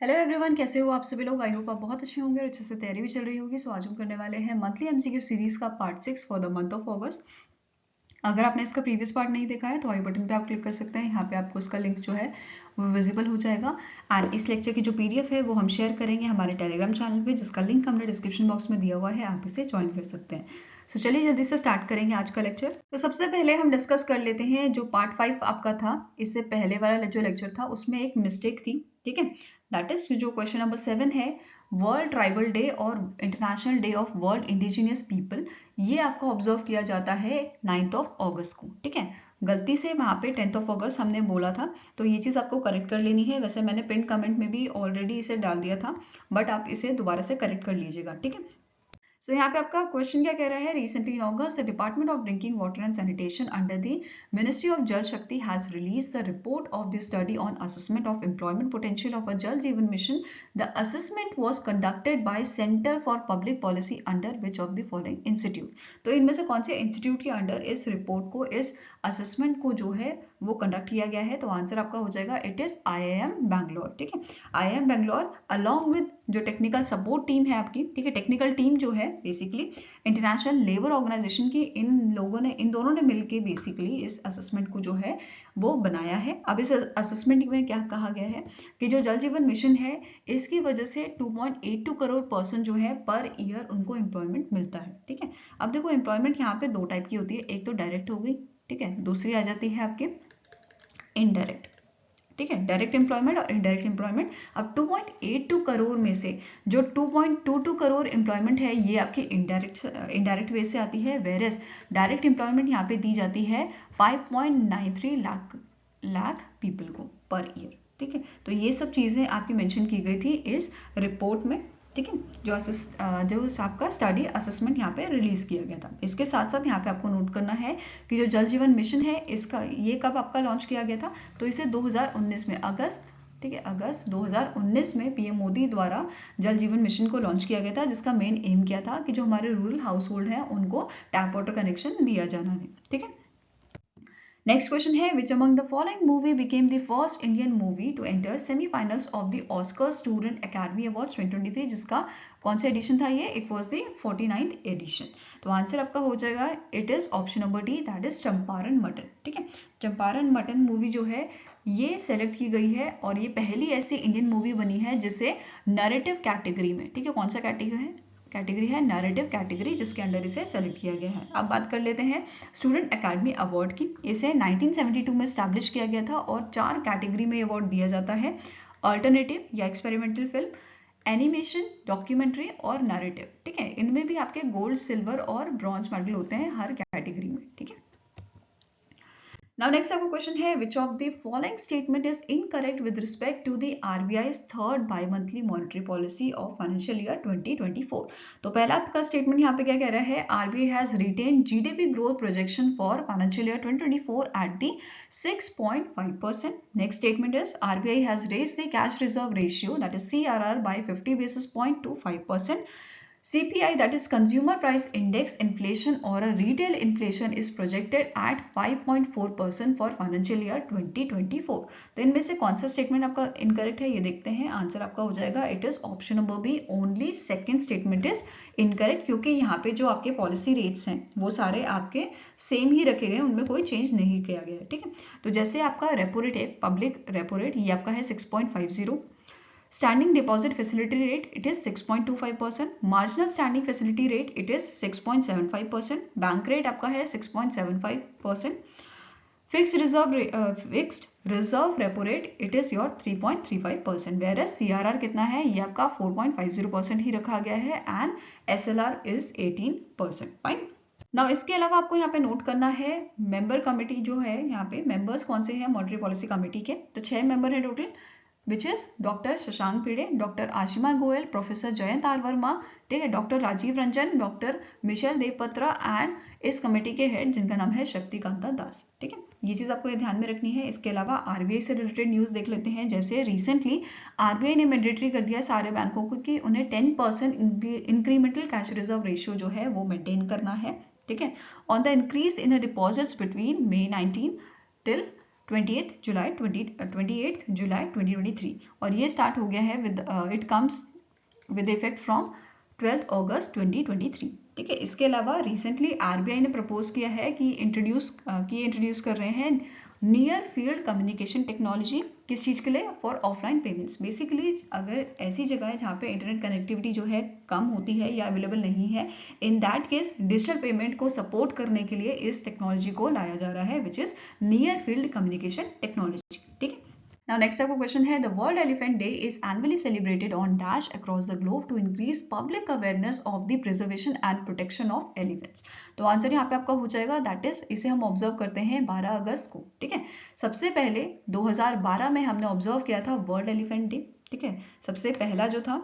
Hello everyone, कैसे हो आप सभी लोग। आई होप आप बहुत अच्छे होंगे और अच्छे से तैयारी भी चल रही होगी। सो आज हम करने वाले हैं मंथली एमसीक्यू सीरीज का part 6 for the month of अगस्त। अगर आपने इसका प्रीवियस पार्ट नहीं देखा है तो आई बटन पे आप क्लिक कर सकते हैं। यहाँ पे आपको इसका लिंक जो है वो विजिबल हो जाएगा। एंड इस लेक्चर की जो पीडीएफ है वो हम शेयर करेंगे हमारे टेलीग्राम चैनल पे, जिसका लिंक हमने डिस्क्रिप्शन बॉक्स में दिया हुआ है, आप इसे ज्वाइन कर सकते हैं। सो चलिए जल्दी से स्टार्ट करेंगे आज का लेक्चर। तो सबसे पहले हम डिस्कस कर लेते हैं जो पार्ट 5 आपका था। इससे पहले वाला जो लेक्चर था उसमें एक मिस्टेक थी, ठीक है। दैट इज जो क्वेश्चन नंबर 7 है, वर्ल्ड ट्राइबल डे और international day of world indigenous people, ये आपको ऑब्जर्व किया जाता है 9th ऑफ अगस्त को, ठीक है। गलती से वहाँ पे 10th ऑफ अगस्त हमने बोला था, तो ये चीज़ आपको करेक्ट कर लेनी है। वैसे मैंने पिन कमेंट में भी ऑलरेडी इसे डाल दिया था, बट आप इसे दोबारा से करेक्ट कर लीजिएगा, ठीक है। सो यहाँ पे आपका क्वेश्चन क्या कह रहा है, recently in August the department of drinking water and sanitation under the ministry of जल शक्ति has release the report of the study on assessment of employment potential of a जल जीवन mission. The assessment was conducted by centre for public policy under which of the following institute. तो इनमें से कौन से institute के under इस report को, इस असेसमेंट को जो है वो कंडक्ट किया गया है। तो आंसर आपका हो जाएगा इट इज IIM बैंगलोर, ठीक है। IIM बैंगलोर अलॉन्ग विद जो टेक्निकल सपोर्ट टीम है आपकी, ठीक है, टेक्निकल टीम जो है बेसिकली इंटरनेशनल लेबर ऑर्गेनाइजेशन की, इन दोनों ने मिलकर बेसिकली इस असेसमेंट को जो है वो बनाया है। अब इस असेसमेंट में क्या कहा गया है कि जो जल जीवन मिशन है इसकी वजह से 2.82 करोड़ पर्सन जो है पर ईयर उनको एम्प्लॉयमेंट मिलता है, ठीक है। अब देखो एम्प्लॉयमेंट यहाँ पे दो टाइप की होती है, एक तो डायरेक्ट हो गई, ठीक है, दूसरी आ जाती है आपके इनडायरेक्ट, ठीक है, डायरेक्ट एम्प्लॉयमेंट और इनडायरेक्ट एम्प्लॉयमेंट। अब 2.82 करोड़ में से जो 2.22 करोड़ एम्प्लॉयमेंट है ये आपकी इनडायरेक्ट वे से आती है, वेरस डायरेक्ट एम्प्लॉयमेंट यहाँ पे दी जाती है 5.93 लाख पीपल को पर ईयर, ठीक है। तो ये सब चीज़ें आपकी मेंशन की गई थी इस रिपोर्ट में, ठीक है, जो आपका स्टडी असेसमेंट यहाँ पे रिलीज किया गया था। इसके साथ साथ यहाँ पे आपको नोट करना है कि जो जल जीवन मिशन है इसका ये कब आपका लॉन्च किया गया था, तो इसे 2019 में अगस्त, ठीक है, अगस्त 2019 में पीएम मोदी द्वारा जल जीवन मिशन को लॉन्च किया गया था, जिसका मेन एम क्या था कि जो हमारे रूरल हाउस होल्ड है उनको टैप वाटर कनेक्शन दिया जाना है, ठीक है। नेक्स्ट क्वेश्चन है which among the following movie became the first Indian movie to enter semifinals of the Oscar student academy awards 2023, जिसका कौन सा एडिशन था ये, it was the 49th edition. तो आंसर आपका हो जाएगा it is option number D, that is Champaran mutton, ठीक है। चंपारण मटन मूवी जो है ये सेलेक्ट की गई है और ये पहली ऐसी इंडियन मूवी बनी है जिसे नैरेटिव कैटेगरी में, ठीक है, कौन सा कैटेगरी है नैरेटिव कैटेगरी, जिसके अंडर इसे सेलेक्ट किया गया है। अब बात कर लेते हैं स्टूडेंट एकेडमी अवार्ड की। इसे 1972 में स्टैब्लिश किया गया था और 4 कैटेगरी में अवार्ड दिया जाता है, अल्टरनेटिव या एक्सपेरिमेंटल फिल्म, एनिमेशन, डॉक्यूमेंट्री और नैरेटिव, ठीक है। इनमें भी आपके गोल्ड, सिल्वर और ब्रॉन्ज मेडल होते हैं हर कैटेगरी में, ठीक है। Now next आपका क्वेश्चन है which of the following statement is incorrect with respect to the RBI's third bi-monthly monetary policy of financial year 2024। तो पहला आपका स्टेटमेंट यहाँ पे क्या कह रहा है, RBI has retained GDP growth projection for financial year 2024 at the 6.5%। Next statement is RBI has raised the cash reserve ratio, that is CRR, by 50 basis point to 5%। CPI, that is consumer price index inflation or a retail inflation, is projected at 5.4% for financial year 2024। तो इनमें से कौन सा statement आपका incorrect है ये देखते हैं। आंसर आपका हो जाएगा it is option number B, only second statement is incorrect, क्योंकि यहाँ पे जो आपके पॉलिसी रेट्स हैं वो सारे आपके सेम ही रखे गए, उनमें कोई चेंज नहीं किया गया है, ठीक है। तो जैसे आपका रेपो रेट है, पब्लिक रेपो रेट, ये आपका है 6.50, standing deposit facility rate it is 6.25%, marginal standing facility rate it is 6.75%, bank rate आपका है 6.75%, fixed reserve repo rate it is your 3.35%, where CRR कितना है ये आपका 4.50% ही रखा गया है and SLR is 18%, fine. Now इसके अलावा आपको यहाँ पे नोट करना है मेंबर कमेटी जो है, यहाँ पे मेंबर्स कौन से हैं मॉनेटरी पॉलिसी कमेटी के, तो 6 मेंबर है total, which is doctor Shashank Bhide, doctor Ashima Goyal, professor Jayant R Varma, ठीक है, doctor Rajiv Ranjan, doctor Michael Devpatra and इस कमेटी के हेड जिनका नाम है शक्तिकांता दास, ठीक है। ये चीज आपको ध्यान में रखनी है। इसके अलावा आरबीआई से रिलेटेड न्यूज देख लेते हैं। जैसे रिसेंटली आरबीआई ने मैंडेटरी कर दिया सारे बैंकों को कि उन्हें 10% इंक्रीमेंटल कैश रिजर्व रेशियो जो है वो मेंटेन करना है, ठीक है, on the increase in the deposits between May 19 till 28 जुलाई 2023 और ये स्टार्ट हो गया है with it comes with effect from 12 अगस्त 2023। ठीक है, इसके अलावा रिसेंटली आरबीआई ने प्रपोज किया है कि इंट्रोड्यूस कर रहे हैं नियर फील्ड कम्युनिकेशन टेक्नोलॉजी। किस चीज़ के लिए? For offline payments. बेसिकली अगर ऐसी जगह है जहाँ पे इंटरनेट कनेक्टिविटी जो है कम होती है या अवेलेबल नहीं है, in that case digital payment को सपोर्ट करने के लिए इस टेक्नोलॉजी को लाया जा रहा है, which is near field communication technology. ठीक है, Now next आपका क्वेश्चन है, the World Elephant Day is annually celebrated on dash across the globe to increase public awareness of the preservation and protection of elephants। तो answer यहाँ पे आपका हो जाएगा दैट इज, इसे हम ऑब्जर्व करते हैं 12 अगस्त को। ठीक है, सबसे पहले 2012 में हमने ऑब्जर्व किया था वर्ल्ड एलिफेंट डे। ठीक है, सबसे पहला जो था।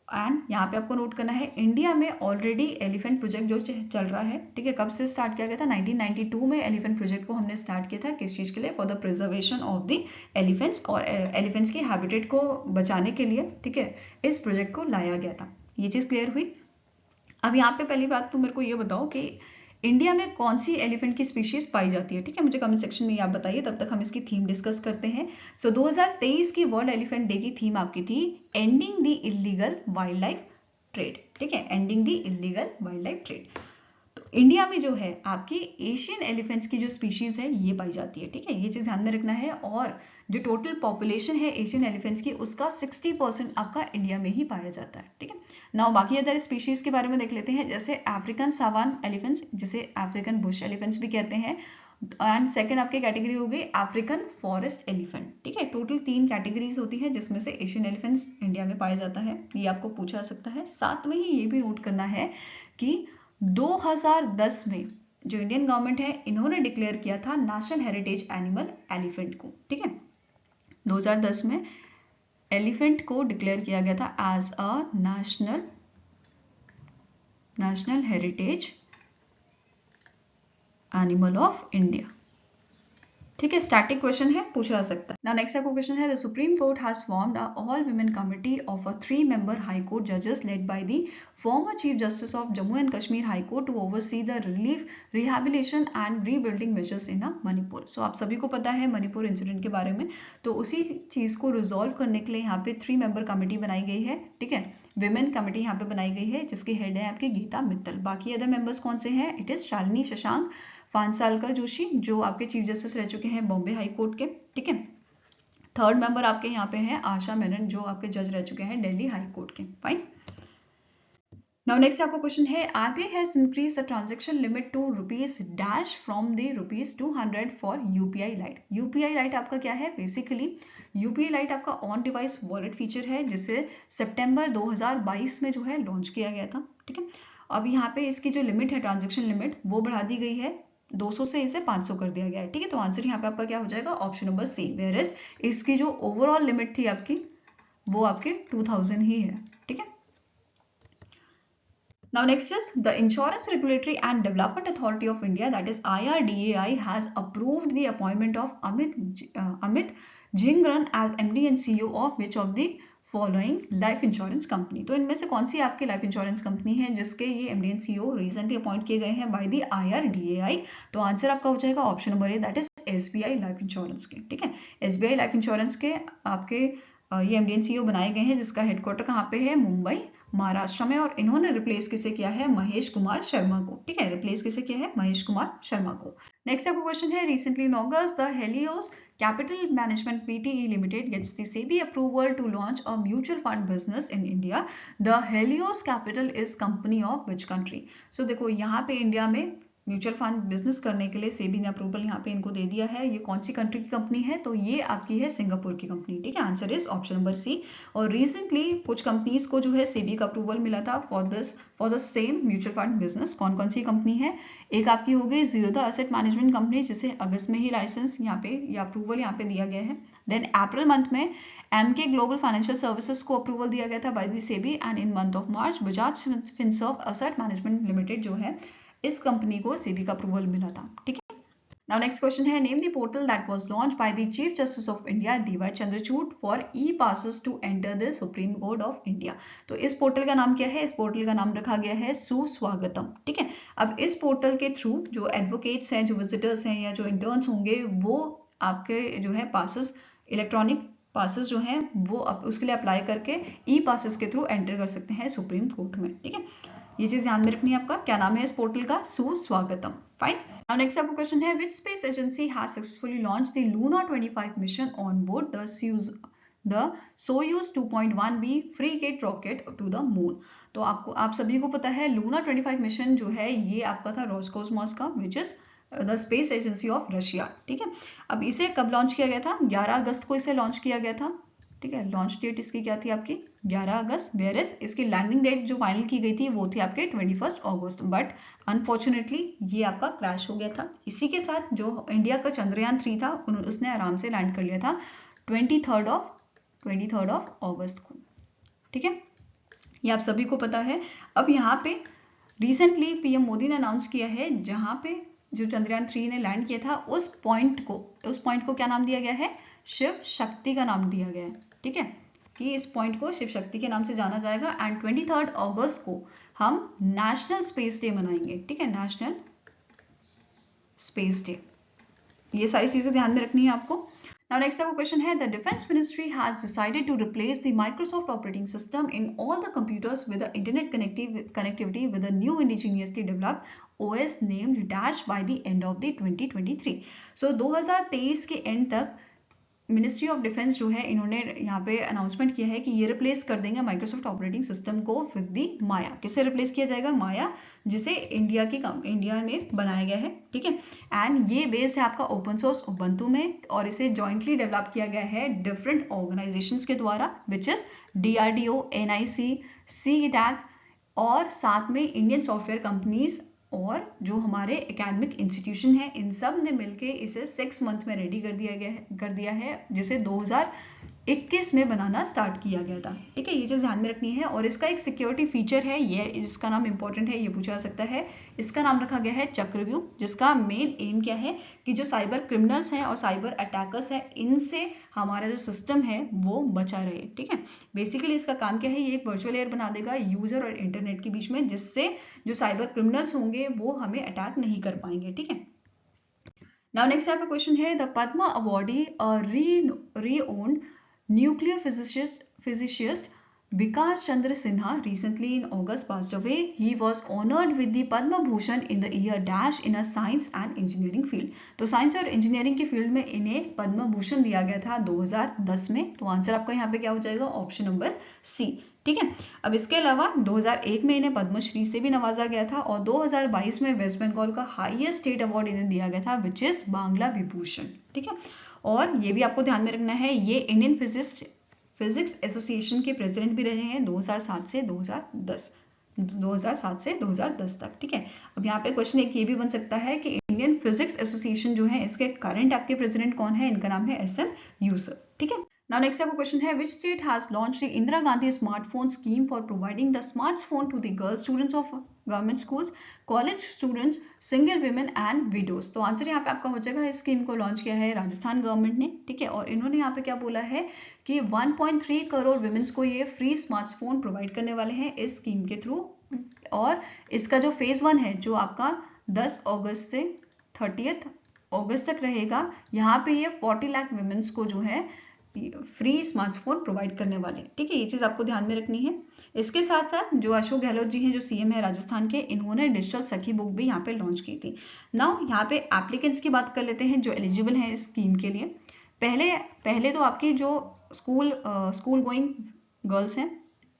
एंड यहाँ पे आपको नोट करना है, इंडिया में ऑलरेडी एलिफेंट प्रोजेक्ट जो चल रहा है। ठीक है, कब से स्टार्ट किया गया था? 1992 में एलिफेंट प्रोजेक्ट को हमने स्टार्ट किया था। किस चीज़ के लिए? For the preservation of the elephants, और एलिफेंट्स की हैबिटेट को बचाने के लिए। ठीक है, इस प्रोजेक्ट को लाया गया था। ये चीज़ क्लियर हुई। अब यहाँ पे पहली बात तो मेरे को ये बताओ कि इंडिया में कौन सी एलिफेंट की स्पीशीज पाई जाती है। ठीक है, मुझे कमेंट सेक्शन में आप बताइए, तब तक हम इसकी थीम डिस्कस करते हैं। सो 2023 की वर्ल्ड एलिफेंट डे की थीम आपकी थी ending the illegal wild life trade. ठीक है, ending the illegal wild life trade. तो इंडिया में जो है आपकी एशियन एलिफेंट्स की जो स्पीशीज है ये पाई जाती है। ठीक है, ये चीज ध्यान में रखना है। और जो टोटल पॉपुलेशन है एशियन एलिफेंट्स की, उसका 60% आपका इंडिया में ही पाया जाता है। ठीक है, नाउ बाकी अदर स्पीशीज के बारे में देख लेते हैं, जैसे अफ्रीकन सावान एलिफेंट्स, जिसे अफ्रीकन बुश एलिफेंट्स भी कहते हैं। एंड सेकंड आपकी कैटेगरी हो गई अफ्रीकन फॉरेस्ट एलिफेंट। ठीक है, टोटल 3 कैटेगरीज होती है जिसमें से एशियन एलिफेंट्स इंडिया में पाया जाता है। ये आपको पूछा सकता है। साथ में ही ये भी नोट करना है कि 2010 में जो इंडियन गवर्नमेंट है, इन्होंने डिक्लेयर किया था नेशनल हेरिटेज एनिमल एलिफेंट को। ठीक है, 2010 में एलिफेंट को डिक्लेयर किया गया था as a national heritage animal of India. ठीक है, स्टैटिक क्वेश्चन है, पूछा जा सकता है। नाउ नेक्स्ट आपको क्वेश्चन है, the supreme court has formed a all women committee of a 3-member high court जजेस led by the former chief justice of Jammu and Kashmir high court to oversee the relief, rehabilitation and rebuilding measures in Manipur. So आप सभी को पता है Manipur incident के बारे में, तो उसी चीज को रिजॉल्व करने के लिए यहाँ पे 3-member कमिटी बनाई गई है। ठीक है, विमेन कमिटी यहाँ पे बनाई गई है, जिसकी हेड है आपकी गीता मित्तल। बाकी अदर मेंबर्स कौन से हैं? इट इज शालिनी शशांक फांसालकर जोशी, जो आपके चीफ जस्टिस रह चुके हैं बॉम्बे हाई कोर्ट के। ठीक है, थर्ड मेंबर आपके यहाँ पे हैं आशा मेनन, जो आपके जज रह चुके हैं दिल्ली हाई कोर्ट के। फाइन। नाउ नेक्स्ट आपका क्वेश्चन है, RBI has increase the transaction limit to rupees dash from the rupees 200 for UPI lite. UPI lite आपका क्या है? बेसिकली यूपीआई लाइट आपका ऑन डिवाइस वॉलेट फीचर है, जिसे सितंबर 2022 में जो है लॉन्च किया गया था। ठीक है, अब यहाँ पे इसकी जो लिमिट है, ट्रांजेक्शन लिमिट, वो बढ़ा दी गई है 200 से इसे 500 कर दिया गया है। ठीक है, तो आंसर यहाँ पे आपका क्या हो जाएगा? Option number C. Where is इसकी जो ओवरऑल लिमिट थी आपकी, वो आपके 2000 ही है। ठीक है, now next is the Insurance Regulatory and Development Authority of India, that is IRDAI, has approved the appointment of Amit Jingran as MD and CEO of which of the following life insurance company. तो इनमें से कौन सी आपकी life insurance company है जिसके ये MD and CEO recently appoint किए गए हैं बाय द IRDAI? तो आंसर आपका हो जाएगा option number A, that is SBI life insurance के। ठीक है, SBI लाइफ इंश्योरेंस के आपके ये एमडी एंड सीईओ बनाए गए हैं, जिसका हेडक्वार्टर कहाँ पे है? मुंबई महाराष्ट्र में। और इन्होंने रिप्लेस किसे किया है? महेश कुमार शर्मा को। ठीक है, रिप्लेस किसे किया है? महेश कुमार शर्मा को। नेक्स्ट आपका क्वेश्चन है, recently in August the Helios capital management PTE limited gets the SEBI approval to launch a mutual fund business in India. The Helios capital is company of which country? So देखो यहाँ पे India में mutual fund business करने के लिए सेबी ने approval यहाँ पे इनको दे दिया है। ये कौन सी कंट्री की कंपनी है? तो ये आपकी है सिंगापुर की कंपनी। ठीक है, answer is option number C. और रिसेंटली कुछ कंपनीज को जो है सेबी का अप्रूवल मिला था for the same mutual fund business. कौन कौन सी कंपनी है? एक आपकी हो गई जीरोधा एसेट मैनेजमेंट कंपनी, जिसे अगस्त में ही लाइसेंस यहाँ पे या अप्रूवल यहाँ पे दिया गया है। देन अप्रैल मंथ में MK ग्लोबल फाइनेंशियल सर्विसेज को अप्रूवल दिया गया था by the SEBI. And in month of March Bajaj Finserv asset management limited जो है, इस कंपनी को सेबी का अप्रूवल मिला था। ठीक है, नाउ नेक्स्ट क्वेश्चन है, name the portal that was launched by the chief justice of India DY Chandrachud for e-passes to enter the supreme court of India. तो इस पोर्टल का नाम क्या है? इस पोर्टल का नाम रखा गया है सुस्वागतम। ठीक है, अब इस पोर्टल के थ्रू जो एडवोकेट्स हैं, जो विजिटर्स हैं या जो इंटर्न्स होंगे, वो आपके जो है पासेस, इलेक्ट्रॉनिक पासेस जो हैं वो उसके लिए अप्लाई करके ई पासेस के थ्रू एंटर कर सकते हैं सुप्रीम कोर्ट में। ठीक है, ये चीज ध्यान में रखनी है आपका। क्या नाम है इस पोर्टल का? सुस्वागतम। फाइन। नाउ नेक्स्ट आपका क्वेश्चन है, which space agency has successfully launch the Luna 25 mission on board the Soyuz 2.1B frigate rocket to the moon. तो आप सभी को पता है लूना 25 मिशन जो है ये आपका था रोस्कोसमॉस का, which is the space agency of Russia. ठीक है, अब इसे कब लॉन्च किया गया था? 11 अगस्त को इसे लॉन्च किया गया था। ठीक है, लॉन्च डेट इसकी क्या थी आपकी? 11 अगस्त। वेयरएज इसकी लैंडिंग डेट जो फाइनल की गई थी वो थी आपके 21 अगस्त, बट अनफॉर्चुनेटली ये आपका क्रैश हो गया था। इसी के साथ जो इंडिया का चंद्रयान 3 था उसने आराम से लैंड कर लिया था 23 अगस्त को। ठीक है, ये आप सभी को पता है। अब यहाँ पे रिसेंटली पीएम मोदी ने अनाउंस किया है, जहाँ पे जो चंद्रयान 3 ने लैंड किया था उस पॉइंट को क्या नाम दिया गया है? शिव शक्ति का नाम दिया गया है। ठीक है, कि इस पॉइंट को शिव शक्ति के नाम से जाना जाएगा। एंड 23 अगस्त को हम नेशनल स्पेस डे मनाएंगे। ठीक है, नेशनल स्पेस डे। ये सारी चीजें ध्यान में रखनी है आपको। Now next up question है, the Defense Ministry has decided to replace the Microsoft operating system in all the computers with the internet connectivity with a new indigenously developed OS named Dash by the end of the 2023. So 2023 के and तक ministry of defence जो है इन्होंने यहाँ पे announcement किया है कि ये रिप्लेस कर देंगे माइक्रोसॉफ्ट ऑपरेटिंग सिस्टम को विद दी माया। किससे रिप्लेस किया जाएगा? माया, जिसे इंडिया में बनाया गया है। ठीक है, एंड ये बेस्ड है आपका ओपन सोर्स उबंटू में, और इसे जॉइंटली डेवलप किया गया है डिफरेंट ऑर्गेनाइजेशंस के द्वारा, which is DRDO, NIC, CDAC और साथ में इंडियन सॉफ्टवेयर कंपनीज और जो हमारे एकेडमिक इंस्टीट्यूशन है, इन सब ने मिलके इसे 6 मंथ में रेडी कर दिया है जिसे 2021 में बनाना स्टार्ट किया गया था। ठीक है, ये चीज ध्यान में रखनी है। और इसका एक सिक्योरिटी फीचर है, ये जिसका नाम इंपॉर्टेंट है, ये पूछा जा सकता है। इसका नाम रखा गया है चक्रव्यूह, जिसका मेन एम क्या है कि जो साइबर क्रिमिनल्स हैं और साइबर अटैकर्स हैं, इनसे हमारा जो सिस्टम है वो बचा रहे। ठीक है, बेसिकली इसका काम क्या है, ये एक वर्चुअल एयर बना देगा यूजर और इंटरनेट के बीच में, जिससे जो साइबर क्रिमिनल्स होंगे वो हमें अटैक नहीं कर पाएंगे। ठीक है, नाउ नेक्स्ट आपका क्वेश्चन है, the Padma awardee renowned nuclear physicist Vikas Chandra Sinha recently in August passed away. He was honored with the Padma Bhushan in the year dash in a science and engineering field. तो science और engineering के field में इन्हें पद्म भूषण दिया गया था 2010 में। तो आंसर आपका यहाँ पे क्या हो जाएगा? Option number C. ठीक है, अब इसके अलावा 2001 में इन्हें पद्मश्री से भी नवाजा गया था, और 2022 में वेस्ट बंगाल का हाईएस्ट स्टेट अवार्ड इन्हें दिया गया था, विच इज बांग्ला विभूषण। ठीक है, और ये भी आपको ध्यान में रखना है, ये इंडियन फिजिक्स एसोसिएशन के प्रेसिडेंट भी रहे हैं 2007 से 2010 तक। ठीक है, अब यहाँ पे क्वेश्चन एक ये भी बन सकता है कि इंडियन फिजिक्स एसोसिएशन जो है इसके करंट आपके प्रेसिडेंट कौन है? इनका नाम है SM यूसुफ। ठीक है, now next आपका क्वेश्चन है, which state has launched the Indira Gandhi smartphone scheme for providing the smartphone to the girl students of government schools, college students, single women and widows. तो आंसर यहाँ पे आपका हो जाएगा, इस स्कीम को लॉन्च किया है राजस्थान गवर्नमेंट ने। ठीक है, और इन्होंने यहाँ पे क्या बोला है कि 1.3 करोड़ विमेन्स को ये फ्री स्मार्टफोन प्रोवाइड करने वाले हैं इस स्कीम के थ्रू। और इसका जो फेज 1 है जो आपका 10 अगस्त से 30 अगस्त तक रहेगा, यहाँ पे ये 40 लाख विमेन्स को जो है फ्री स्मार्टफोन प्रोवाइड करने वाले। ठीक है, ये चीज आपको ध्यान में रखनी है। इसके साथ साथ जो अशोक गहलोत जी हैं, जो CM है राजस्थान के, इन्होंने डिजिटल सखी बुक भी यहाँ पे लॉन्च की थी। नाउ यहाँ पे एप्लीकेंट्स की बात कर लेते हैं जो एलिजिबल हैं इस स्कीम के लिए। पहले तो आपकी जो स्कूल गोइंग गर्ल्स हैं,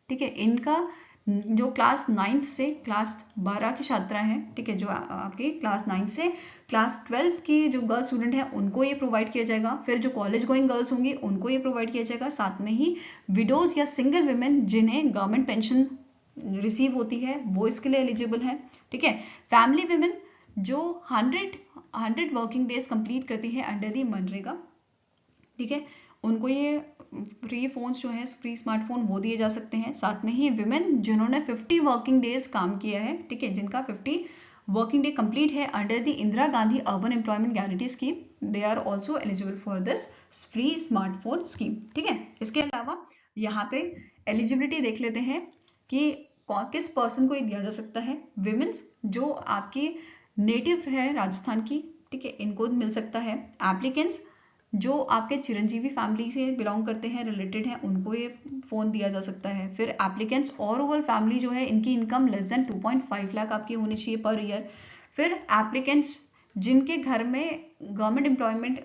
ठीक है, इनका जो क्लास 9 से क्लास 12 की छात्रा हैं, ठीक है, जो आपकी क्लास 9 से क्लास 12 की जो गर्ल स्टूडेंट है उनको ये प्रोवाइड किया जाएगा। फिर जो कॉलेज गोइंग गर्ल्स होंगी उनको ये प्रोवाइड किया जाएगा। साथ में ही विडोज या सिंगल विमेन जिन्हें गवर्नमेंट पेंशन रिसीव होती है वो इसके लिए एलिजिबल है। ठीक है, फैमिली विमेन जो 100 वर्किंग डेज कंप्लीट करती है अंडर दी मनरेगा, ठीक है, उनको ये फ्री फोन्स जो है, फ्री स्मार्टफोन वो दिए जा सकते हैं। साथ में ही विमेन जिन्होंने 50 वर्किंग डेज काम किया है, ठीक है, जिनका 50 वर्किंग डे कंप्लीट है under the Indira Gandhi urban employment guarantee scheme, they are also eligible for this free smartphone scheme. ठीक है, इसके अलावा यहाँ पे एलिजिबिलिटी देख लेते हैं कि किस पर्सन को ये दिया जा सकता है। विमेन्स जो आपकी नेटिव है राजस्थान की, ठीक है, इनको मिल सकता है। एप्लीकेंट्स जो आपके चिरंजीवी फैमिली से बिलोंग करते हैं, रिलेटेड हैं, उनको ये फ़ोन दिया जा सकता है। फिर एप्लीकेंट्स और ओवरऑल फैमिली जो है इनकी इनकम लेस देन 2.5 लाख आपकी होनी चाहिए पर ईयर। फिर एप्लीकेंट्स जिनके घर में गवर्नमेंट एम्प्लॉयमेंट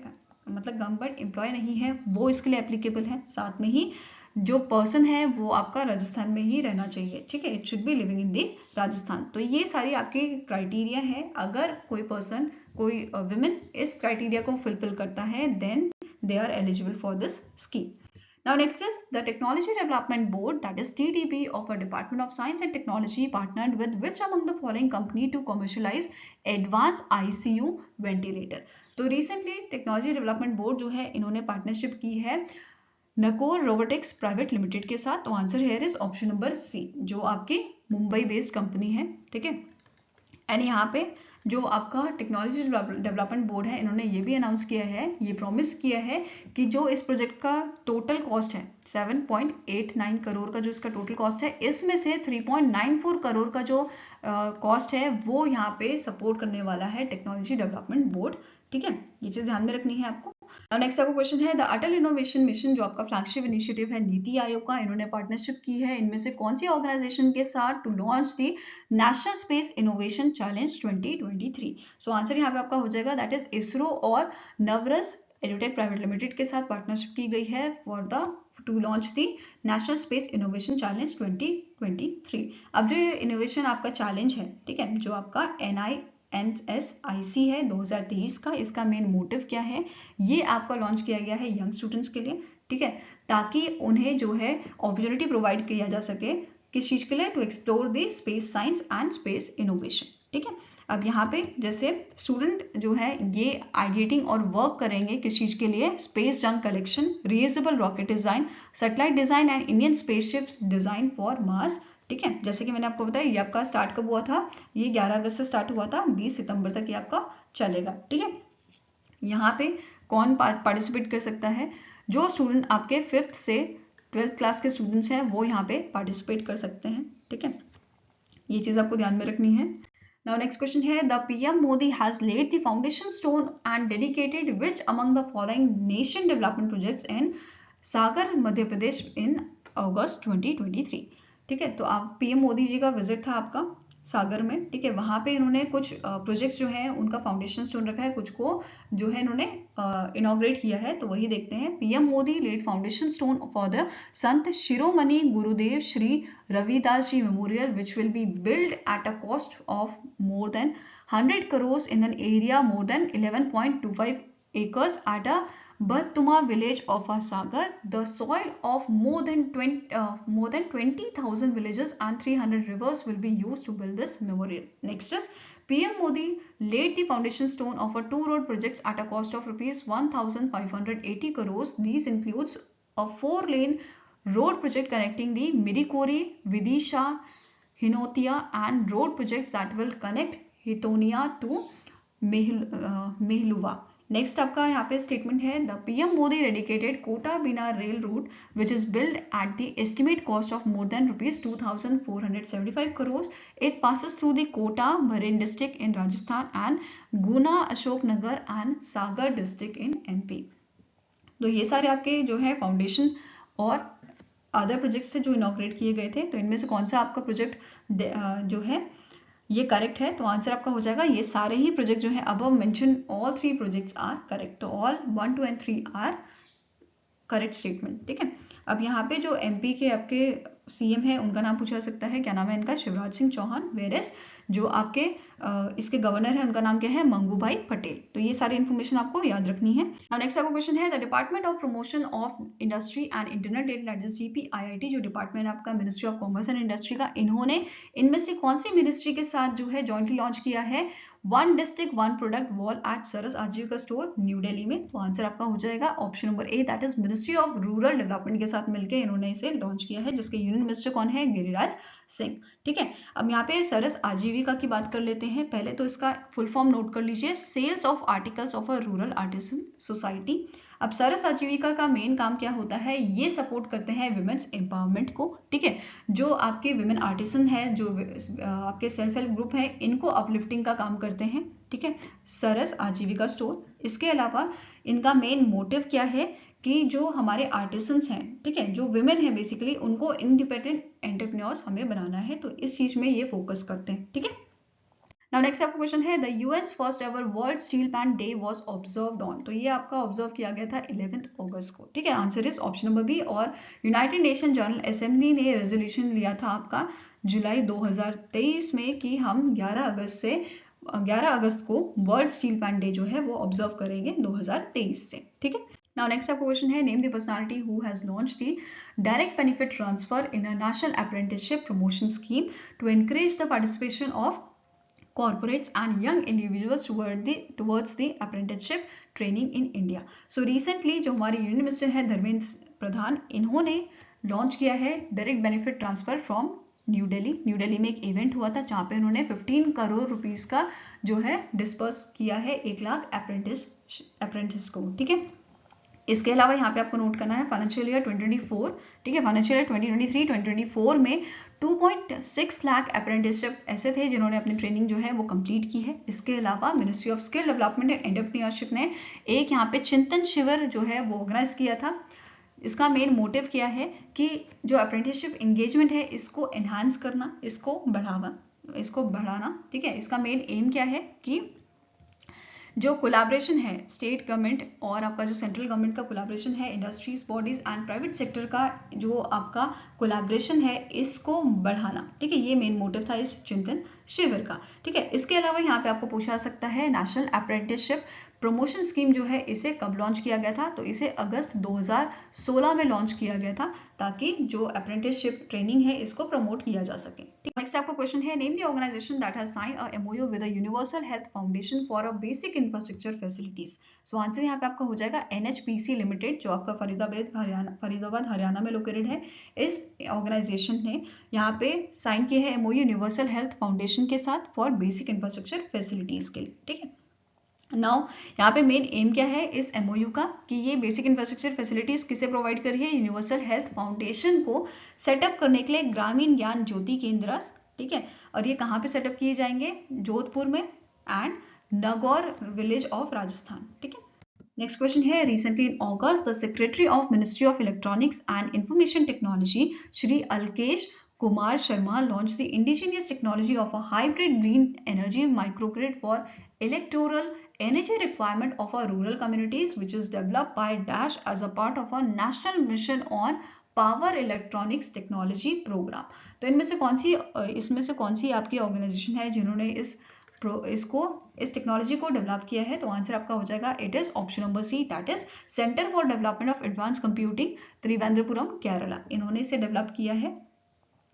मतलब गवर्नमेंट एम्प्लॉय नहीं है वो इसके लिए एप्लीकेबल है। साथ में ही जो पर्सन है वो आपका राजस्थान में ही रहना चाहिए, ठीक है, it should be living in the Rajasthan. तो ये सारी आपकी क्राइटेरिया है। अगर कोई पर्सन, कोई विमेन इस क्राइटेरिया को फुलफिल करता है then they are eligible for this scheme. Now next is the Technology Development Board, that is TDB, of a Department of Science and Technology partnered with which among the following company to commercialize advanced ICU ventilator? तो recently Technology Development Board जो है इन्होंने partnership की है नकोर robotics private limited के साथ। तो answer here is option number C, जो आपकी मुंबई बेस्ड कंपनी है, ठीक है। एंड यहाँ पे जो आपका टेक्नोलॉजी डेवलपमेंट बोर्ड है इन्होंने ये भी अनाउंस किया है, ये प्रॉमिस किया है कि जो इस प्रोजेक्ट का टोटल कॉस्ट है 7.89 करोड़ का जो इसका टोटल कॉस्ट है, इसमें से 3.94 करोड़ का जो कॉस्ट है वो यहाँ पे सपोर्ट करने वाला है टेक्नोलॉजी डेवलपमेंट बोर्ड, ठीक है। ये चीज़ ध्यान में रखनी है आपको। अब नेक्स्ट आपका क्वेश्चन है द अटल इनोवेशन मिशन, जो आपका फ्लैगशिप इनिशिएटिव है नीति आयोग का, इन्होंने पार्टनरशिप की है इनमें से कौन सी ऑर्गेनाइजेशन के साथ to launch the national space innovation challenge 2023? So answer यहाँ पे आपका हो जाएगा दैट इज इसरो और नवरस एडुटेक प्राइवेट लिमिटेड के साथ पार्टनरशिप की गई है for the two launch the national space innovation challenge 2023। अब जो ये इनोवेशन आपका चैलेंज है, ठीक है, जो आपका NSIC है 2023 का, इसका मेन मोटिव क्या है, ये आपका लॉन्च किया गया है यंग स्टूडेंट्स के लिए, ठीक है, ताकि उन्हें जो है अपॉर्चुनिटी प्रोवाइड किया जा सके किस चीज़ के लिए, to explore the space science and space innovation, ठीक है। अब यहाँ पे जैसे स्टूडेंट जो है ये आइडिएटिंग और वर्क करेंगे किस चीज़ के लिए, space junk collection, reusable rocket design, satellite design and Indian spaceships design for mass, ठीक है। जैसे कि मैंने आपको बताया ये आपका स्टार्ट कब हुआ था, ये 11 अगस्त से स्टार्ट हुआ था, 20 सितंबर तक ये आपका चलेगा, ठीक है। यहाँ पे कौन पार्टिसिपेट कर सकता है, जो स्टूडेंट आपके 5th से 12th क्लास के स्टूडेंट्स हैं वो यहाँ पे पार्टिसिपेट कर सकते हैं, ठीक है। ये चीज़ आपको ध्यान में रखनी है। Now next question है the PM Modi has laid the foundation stone and dedicated which among the following nation development projects in Sagar Madhya Pradesh in August 2023, ठीक है। तो आप PM मोदी जी का विजिट था आपका सागर में, ठीक है, वहाँ पे इन्होंने कुछ प्रोजेक्ट्स जो हैं उनका फाउंडेशन स्टोन रखा है, कुछ को जो है इन्होंने इनॉग्रेट किया है, तो वही देखते हैं। PM Modi led foundation stone for the Sant Shiromani Gurudev Shri Ravidas ji memorial which will be build at a cost of more than 100 crores in an area more than 11.25 acres at a Battuma village of Sagar. The soil of more than 20,000 villages and 300 rivers will be used to build this memorial. Next is PM Modi laid the foundation stone of a 2 road projects at a cost of rupees 1,580 crores. These includes a 4-lane road project connecting the Midikori, Vidisha, Hinotia and road projects that will connect Hitonia to Mehluva. Next आपका यहाँ पे statement है the PM Modi dedicated Kota Bina rail route which is build at the estimate cost of more than rupees 2,475 crores. It passes through the Kota Baran district in Rajasthan and Guna Ashoknagar and Sagar district in MP. तो ये सारे आपके जो है फाउंडेशन और अदर प्रोजेक्ट से जो inaugurate किए गए थे, तो इनमें से कौन सा आपका प्रोजेक्ट जो है ये करेक्ट है, तो आंसर आपका हो जाएगा ये सारे ही प्रोजेक्ट जो है above mention all 3 projects are correct, तो all 1, 2 and 3 are correct statement, ठीक है। अब यहाँ पे जो MP के आपके CM है उनका नाम पूछा जा सकता है, क्या नाम है इनका, शिवराज सिंह चौहान, वेरस जो आपके इसके गवर्नर है उनका नाम क्या है, मंगूभाई पटेल। तो ये सारी इन्फॉर्मेशन आपको याद रखनी है। अब नेक्स्ट आपका क्वेश्चन है the department of promotion of industry and internet trade that is DPIIT, जो डिपार्टमेंट आपका ministry of commerce and industry का, इन्होंने इनमें से कौन सी मिनिस्ट्री के साथ जो है जॉइंटली लॉन्च किया है one district one product wall at Saras Aajeevika store new Delhi में? तो आंसर आपका हो जाएगा option number A, that is ministry of rural development के साथ मिलकर इन्होंने इसे लॉन्च किया है, जिसके यूनियन मिनिस्टर कौन है, गिरिराज सिंह, ठीक है। अब यहाँ पे सरस आजीविका की बात कर लेते हैं। पहले तो इसका फुल फॉर्म नोट कर लीजिए, sales of articles of a rural artisan society. अब सरस आजीविका का मेन काम क्या होता है, ये सपोर्ट करते हैं विमेन्स एम्पावरमेंट को, ठीक है। जो आपके विमेन आर्टिसन है, जो आपके सेल्फ हेल्प ग्रुप है, इनको अपलिफ्टिंग का काम करते हैं, ठीक है, सरस आजीविका स्टोर। इसके अलावा इनका मेन मोटिव क्या है कि जो हमारे आर्टिसंस हैं, ठीक है, जो विमेन है बेसिकली, उनको इंडिपेंडेंट एंटरप्रेन्योर्स हमें बनाना है, तो इस चीज में ये फोकस करते हैं। ठीक है, नाउ नेक्स्ट आपका क्वेश्चन है the UN's first ever world steel plant day was observed on. तो ये आपका ऑब्जर्व किया गया था 11 अगस्त को। ठीक है, answer is option number B. और यूनाइटेड नेशन जनरल असेंबली ने रेजोल्यूशन लिया था आपका जुलाई 2023 में कि हम 11 अगस्त को वर्ल्ड स्टील प्लांट डे जो है वो ऑब्जर्व करेंगे 2023 से। ठीक है, नाउ नेक्स्ट आपका क्वेश्चन है name the personality who has launched the direct benefit transfer in a national apprenticeship promotion scheme to encourage the participation of corporates and young individuals towards the apprenticeship training in India. So recently जो हमारे union minister है धर्मेंद्र प्रधान, इन्होंने launch किया है direct benefit transfer from new Delhi. New Delhi में एक event हुआ था जहाँ पे उन्होंने 15 करोड़ रुपीस का जो है डिस्पर्स किया है 1 लाख अप्रेंटिस को। ठीक है, इसके अलावा यहाँ पे आपको नोट करना है फाइनेंशियल ईयर 2024, ठीक है, फाइनेंशियल ईयर 2023-2024 में 2.6 लाख अप्रेंटिसशिप ऐसे थे जिन्होंने अपनी ट्रेनिंग जो है वो कंप्लीट की है। इसके अलावा ministry of skill development and entrepreneurship ने एक यहाँ पे चिंतन शिविर जो है वो ऑर्गेनाइज किया था। इसका मेन मोटिव क्या है कि जो अप्रेंटिसशिप एंगेजमेंट है इसको एनहांस करना, इसको बढ़ाना। ठीक है, इसका मेन एम क्या है कि जो कोलैबोरेशन है स्टेट गवर्नमेंट और आपका जो सेंट्रल गवर्नमेंट का कोलैबोरेशन है, industries bodies and private sector का जो आपका कोलैबोरेशन है इसको बढ़ाना। ठीक है, ये मेन मोटिव था इस चिंतन शिविर का। ठीक है, इसके अलावा यहाँ पे आपको पूछा सकता है नेशनल अप्रेंटिसशिप प्रमोशन स्कीम जो है इसे कब लॉन्च किया गया था। तो इसे अगस्त 2016 में लॉन्च किया गया था ताकि जो अप्रेंटिसशिप ट्रेनिंग है इसको प्रमोट किया जा सके। नेक्स्ट आपका क्वेश्चन है name the organisation that has signed a MoU with the universal health foundation for a basic infrastructure facilities. So answer यहाँ पे आपका हो जाएगा NHPC लिमिटेड, जो आपका फरीदाबाद हरियाणा में लोकेटेड है। इस ऑर्गेनाइजेशन ने यहाँ पे साइन किया है एमओयू यूनिवर्सल हेल्थ फाउंडेशन के साथ फॉर बेसिक इंफ्रास्ट्रक्चर फैसिलिटीज के लिए। ठीक है, नाउ यहाँ पे मेन एम क्या है इस एमओयू का कि ये बेसिक इंफ्रास्ट्रक्चर फैसिलिटीज किसे प्रोवाइड कर रही है, यूनिवर्सल हेल्थ फाउंडेशन को सेटअप करने के लिए ग्रामीण ज्ञान ज्योति केंद्र। ठीक है, और ये कहाँ पे सेटअप किए जाएंगे, जोधपुर में and Nagaur village of Rajasthan. ठीक है, नेक्स्ट क्वेश्चन है recently in August the secretary of ministry of electronics and information technology Shri Alkesh Kumar Sharma launched the indigenous technology of a hybrid green energy microgrid for electoral energy requirement of our rural communities, which is developed by Dash as a part of a national mission on power electronics technology programme. तो इसमें से कौन सी आपकी organisation है जिन्होंने इस technology को develop किया है। तो आंसर आपका हो जाएगा it is option number C, that is centre for development of advance computing Thiruvananthapuram Kerala, इन्होंने इसे डेवलप किया है।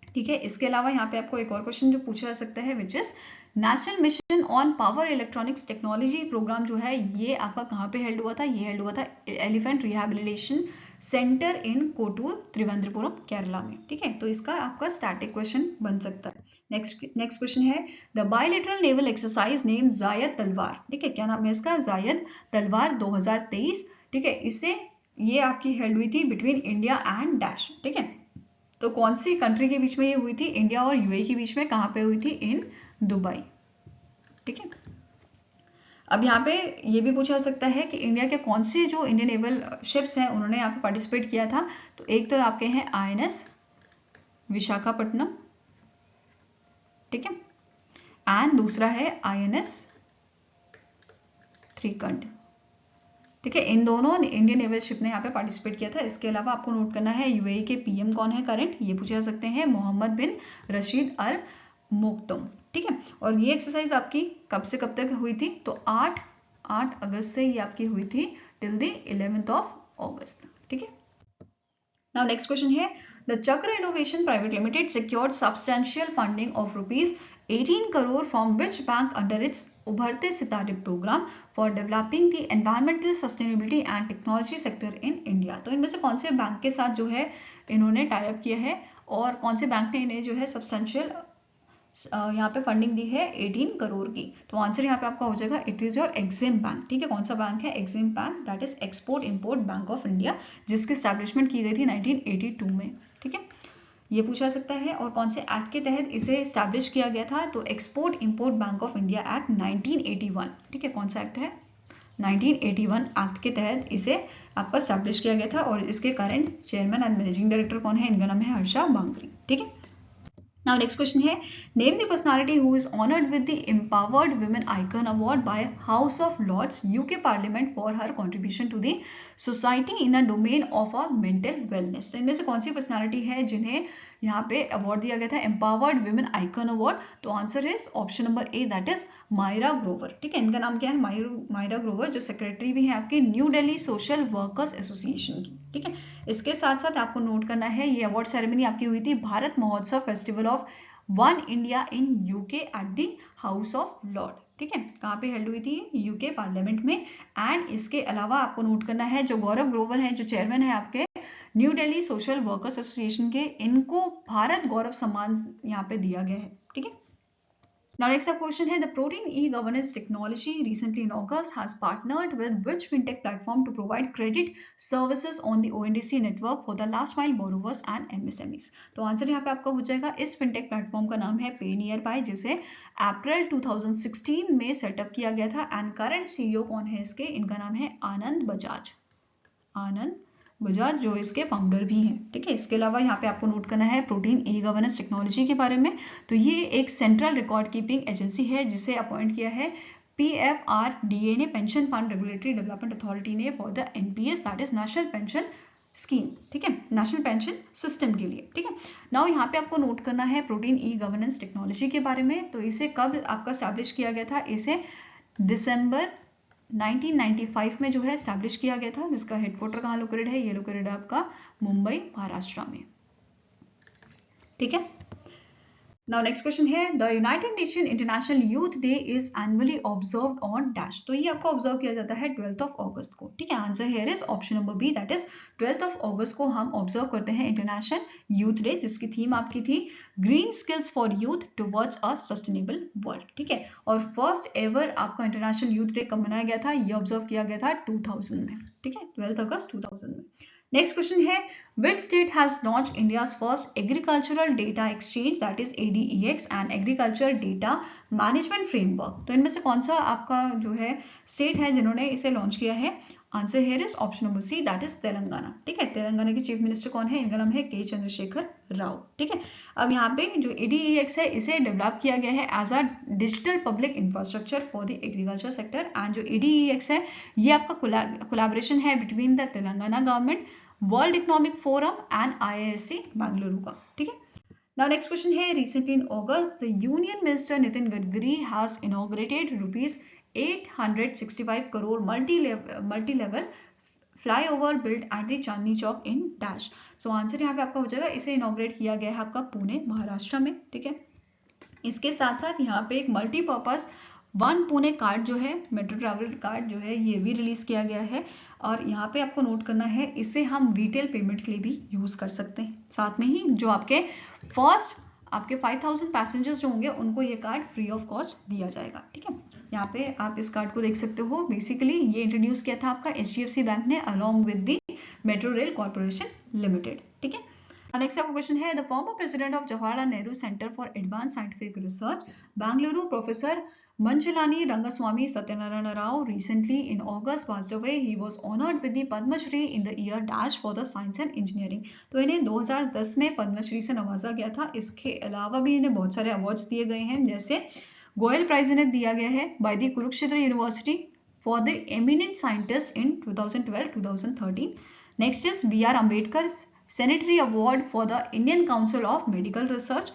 ठीक है, इसके अलावा यहाँ पे आपको एक और क्वेश्चन जो पूछा जा सकता है which is national mission on power electronics technology programme जो है ये आपका कहाँ पे हेल्ड हुआ था, ये हेल्ड हुआ था एलिफेंट रिहैबिलिटेशन सेंटर इन कोटूर त्रिवेंद्रपुरम केरला में। ठीक है, तो इसका आपका स्टैटिक क्वेश्चन बन सकता है। नेक्स्ट क्वेश्चन है the bilateral naval exercise name जायद तलवार। ठीक है, क्या नाम है इसका, जायद तलवार 2023। ठीक है, इससे ये आपकी हेल्ड हुई थी बिटवीन इंडिया एंड डैश। ठीक है, तो कौन सी कंट्री के बीच में ये हुई थी, इंडिया और यूएई के बीच में, कहाँ पे हुई थी, इन दुबई। ठीक है, अब यहाँ पे ये भी पूछा जा सकता है कि इंडिया के कौन से जो इंडियन नेवल शिप्स हैं उन्होंने यहाँ पे पार्टिसिपेट किया था। तो एक तो आपके हैं INS विशाखापट्टनम, ठीक है, एंड दूसरा है INS त्रिकंड। ठीक है, इन दोनों इंडियन नेवल शिप ने यहाँ पे पार्टिसिपेट किया था। इसके अलावा आपको नोट करना है यूएई के PM कौन है करंट, ये पूछे जा सकते हैं, मोहम्मद बिन रशीद अल मोक्तुम। ठीक है, और ये एक्सरसाइज आपकी कब से कब तक हुई थी, तो 8 अगस्त से ये आपकी हुई थी till the 11th of August। ठीक है, नाउ नेक्स्ट क्वेश्चन है the Chakra innovation private limited secured substantial funding of ₹18 crore from which bank under its Ubharte Sitare programme for developing the environmental sustainability and technology sector in India. तो इनमें से कौन से bank के साथ जो है इन्होंने टाई अप किया है और कौन से बैंक ने इन्हें जो है सब्सटेंशियल यहाँ पे फंडिंग दी है 18 करोड़ की। तो आंसर यहाँ पे आपका हो जाएगा it is your EXIM bank. ठीक है, कौन सा बैंक है, EXIM bank, that is export import bank of India, जिसकी एस्टैब्लिशमेंट की गई थी 1982 में। ठीक है, ये पूछा सकता है। और कौन से एक्ट के तहत इसे एस्टैब्लिश किया गया था, तो export import bank of India act 1981, ठीक है, कौन सा एक्ट है, 1981 एक्ट के तहत इसे आपका एस्टैब्लिश किया गया था। और इसके current chairman and managing director कौन है, इनका नाम है हर्षा बांगरी, ठीक है। Now next question है, name the personality who is honored with the Empowered Women Icon Award by House of Lords UK Parliament for her contribution to the society in the domain of a mental wellness। तो इनमें से कौन सी personality है जिन्हें यहाँ पे award दिया गया था, एम्पावर्ड वुमेन आइकन अवार्ड? तो answer is option number A, that is Myra Grover, ठीक है। इनका नाम क्या है, मायरा ग्रोवर, जो सेक्रेटरी भी है आपके new Delhi social workers association की, ठीक है। इसके साथ साथ आपको नोट करना है, ये अवार्ड सेरेमनी आपकी हुई थी भारत महोत्सव festival of one India in UK at the house of Lord, ठीक है। कहाँ पे हेल्ड हुई थी, यूके पार्लियामेंट में। एंड इसके अलावा आपको नोट करना है, जो गौरव ग्रोवर है, जो चेयरमैन है आपके new Delhi social workers association के, इनको भारत गौरव सम्मान यहाँ पे दिया गया है, ठीक है। Now next up question है, the Protein e-governance technology recently in August has partnered with which fintech platform to provide credit services on the ONDC network for the last mile borrowers and MSMEs। तो answer यहाँ पे आपका हो जाएगा, इस fintech platform का नाम है PayNearby, जिसे अप्रैल 2016 में सेटअप किया गया था। एंड करंट CEO कौन है इसके, इनका नाम है आनंद बजाज, आनंद बजाज, जो इसके फाउंडर भी हैं, ठीक है। इसके अलावा यहाँ पे आपको नोट करना है प्रोटीन ई गवर्नेंस टेक्नोलॉजी के बारे में। तो ये एक सेंट्रल रिकॉर्ड कीपिंग एजेंसी है जिसे अपॉइंट किया है PFRDA ने, pension fund regulatory development authority ने, for the NPS, that is national pension scheme, ठीक है, नेशनल पेंशन सिस्टम के लिए, ठीक है। नाउ यहाँ पे आपको नोट करना है प्रोटीन ई गवर्नेंस टेक्नोलॉजी के बारे में। तो इसे कब आपका स्टैब्लिश किया गया था, इसे दिसंबर 1995 में जो है स्टैब्लिश किया गया था, जिसका हेडक्वार्टर कहाँ लोकेटेड है, ये लोकेटेड है आपका मुंबई महाराष्ट्र में, ठीक है। नाउ नेक्स्ट क्वेश्चन है, the United nation international youth day is annually observed on dash. तो ये आपको ऑब्जर्व किया जाता है 12th ऑफ अगस्त को, ठीक है। Answer here is option number B, that is 12th of August को हम ऑब्जर्व करते हैं इंटरनेशनल यूथ डे, जिसकी थीम आपकी थी green skills for youth towards a sustainable world, ठीक है। और फर्स्ट एवर आपका इंटरनेशनल यूथ डे कब मनाया गया था, ये ऑब्जर्व किया गया था 2000 में, ठीक है, 12th अगस्त 2000 में। नेक्स्ट क्वेश्चन है, which state has launched India's first agricultural data exchange, that is ADEX, and agriculture data management framework। तो इनमें से कौन सा आपका जो है स्टेट है जिन्होंने इसे लॉन्च किया है? Answer here is option number C, that is Telangana, ठीक है। तेलंगाना के चीफ मिनिस्टर कौन है, इनका नाम है के चंद्रशेखर राव, ठीक है। अब यहाँ पे जो ADEX है, इसे डेवलप किया गया है as a digital public infrastructure for the agriculture sector. And जो ADEX है, ये आपका कोलैबोरेशन है between the Telangana government, world economic forum and IISc Bengaluru का, ठीक है। Now next question है, recently in August the Union Minister Nitin Gadkari has inaugurated rupees 865 crore multi-level flyover built at the Chandni Chowk in Dash। So answer यहाँ पे आपका हो जाएगा, इसे इनॉग्रेट किया गया है आपका पुणे महाराष्ट्र में, ठीक है। इसके साथ साथ यहाँ पे एक मल्टीपर्पज वन पुणे कार्ड जो है, मेट्रो ट्रैवल कार्ड जो है, ये भी रिलीज किया गया है। और यहाँ पे आपको नोट करना है, इसे हम रिटेल पेमेंट के लिए भी यूज कर सकते हैं। साथ में ही जो आपके 5000 पैसेंजर्स जो होंगे उनको ये कार्ड फ्री ऑफ कॉस्ट दिया जाएगा, ठीक है। यहाँ पे आप इस कार्ड को देख सकते हो। बेसिकली ये इंट्रोड्यूस किया था आपका HDFC बैंक ने along with the metro rail corporation limited, ठीक है। नेक्स्ट आपका क्वेश्चन है, the former president of Jawaharlal Nehru centre for advance scientific research Bengaluru, professor Manchalani Rangaswamy Satyanarayana Rao, recently in August passed away. He was honored with the Padma Shri in the year dash for the science and engineering। तो इन्हें 2010 में पद्मश्री से नवाजा गया था। इसके अलावा भी इन्हें बहुत सारे अवार्ड्स दिए गए हैं, जैसे गोयल प्राइज इन्हें दिया गया है by the Kurukshetra university for the eminent scientist in 2012-2013। Next is BR Ambedkar Sanitary Award for the Indian Council of Medical Research,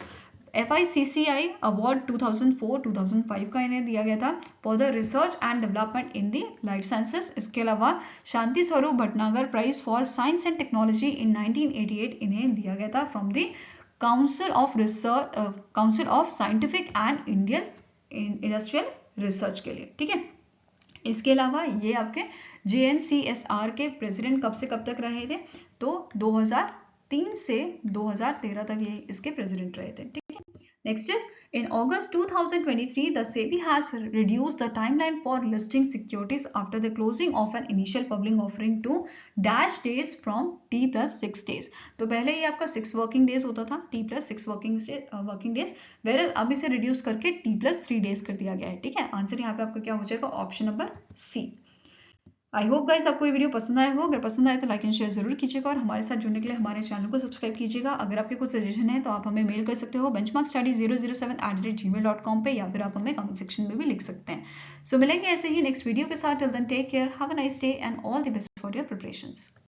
FICCI award 2004-2005 का इन्हें दिया गया था for the research and development in the life sciences. इसके अलावा Shanti Swarup Bhatnagar prize for science and technology in 1988 इन्हें दिया गया था from the council of scientific and Indian industrial research के लिए, ठीक है। इसके अलावा ये आपके JNCSR के प्रेसिडेंट कब से कब तक रहे थे, तो 2003 से 2013 तक ये इसके प्रेसिडेंट रहे थे, ठीक है। Next is, in August 2023, the SEBI has reduced the timeline for listing securities after the closing of an initial public offering to dash days from T plus 6 days. तो पहले ये आपका 6 वर्किंग डेज होता था, T plus 6 working days, where अब इसे reduce करके T plus 3 days कर दिया गया है। ठीक है, आंसर यहाँ पे आपका क्या हो जाएगा, option number C. I hope guys आपको ये वीडियो पसंद आया हो। अगर पसंद आए तो लाइक एंड शेयर जरूर कीजिएगा और हमारे साथ जुड़ने के लिए हमारे चैनल को सब्सक्राइब कीजिएगा। अगर आपके कुछ सजेशन है तो आप हमें मेल कर सकते हो benchmarkstudy007@gmail.com पे, या फिर आप हमें कमेंट सेक्शन में भी लिख सकते हैं। सो मिलेंगे ऐसे ही नेक्स्ट वीडियो के साथ। Till then take care, have a nice day and all the best for your preparations.